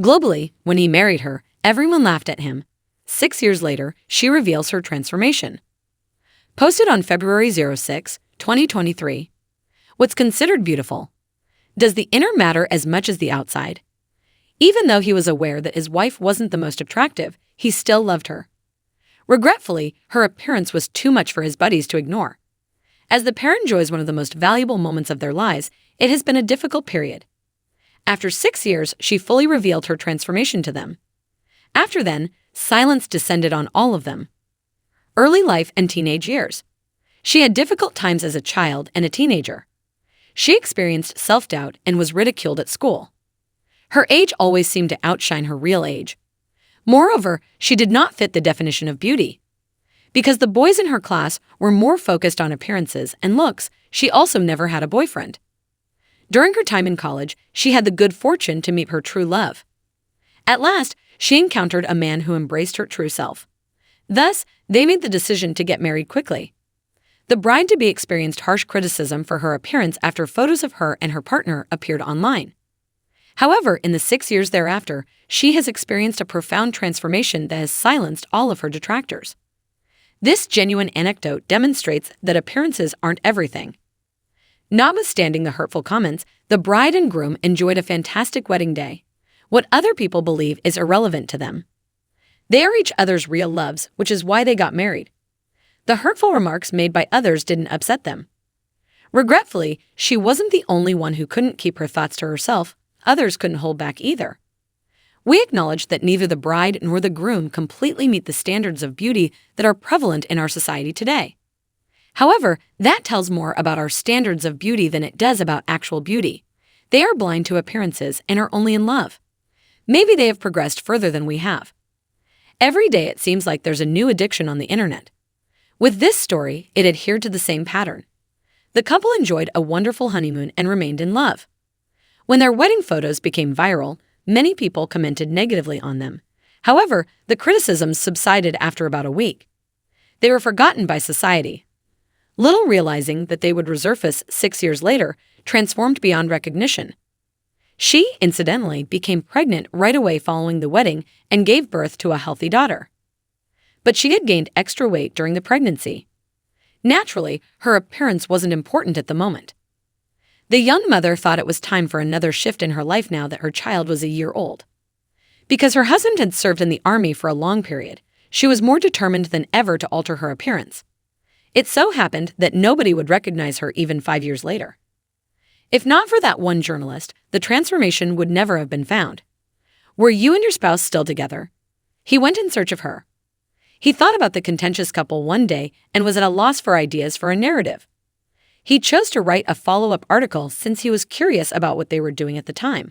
Globally, when he married her, everyone laughed at him. 6 years later, she reveals her transformation. Posted on February 6, 2023. What's considered beautiful? Does the inner matter as much as the outside? Even though he was aware that his wife wasn't the most attractive, he still loved her. Regretfully, her appearance was too much for his buddies to ignore. As the pair enjoys one of the most valuable moments of their lives, it has been a difficult period. After 6 years, she fully revealed her transformation to them. After then, silence descended on all of them. Early life and teenage years. She had difficult times as a child and a teenager. She experienced self-doubt and was ridiculed at school. Her age always seemed to outshine her real age. Moreover, she did not fit the definition of beauty. Because the boys in her class were more focused on appearances and looks, she also never had a boyfriend. During her time in college, she had the good fortune to meet her true love. At last, she encountered a man who embraced her true self. Thus, they made the decision to get married quickly. The bride-to-be experienced harsh criticism for her appearance after photos of her and her partner appeared online. However, in the 6 years thereafter, she has experienced a profound transformation that has silenced all of her detractors. This genuine anecdote demonstrates that appearances aren't everything. Notwithstanding the hurtful comments, the bride and groom enjoyed a fantastic wedding day. What other people believe is irrelevant to them. They are each other's real loves, which is why they got married. The hurtful remarks made by others didn't upset them. Regretfully, she wasn't the only one who couldn't keep her thoughts to herself. Others couldn't hold back either. We acknowledge that neither the bride nor the groom completely meet the standards of beauty that are prevalent in our society today. However, that tells more about our standards of beauty than it does about actual beauty. They are blind to appearances and are only in love. Maybe they have progressed further than we have. Every day it seems like there's a new addiction on the internet. With this story, it adhered to the same pattern. The couple enjoyed a wonderful honeymoon and remained in love. When their wedding photos became viral, many people commented negatively on them. However, the criticisms subsided after about a week. They were forgotten by society. Little realizing that they would resurface 6 years later, transformed beyond recognition. She, incidentally, became pregnant right away following the wedding and gave birth to a healthy daughter. But she had gained extra weight during the pregnancy. Naturally, her appearance wasn't important at the moment. The young mother thought it was time for another shift in her life now that her child was a year old. Because her husband had served in the army for a long period, she was more determined than ever to alter her appearance. It so happened that nobody would recognize her even 5 years later. If not for that one journalist, the transformation would never have been found. Were you and your spouse still together? He went in search of her. He thought about the contentious couple one day and was at a loss for ideas for a narrative. He chose to write a follow-up article since he was curious about what they were doing at the time.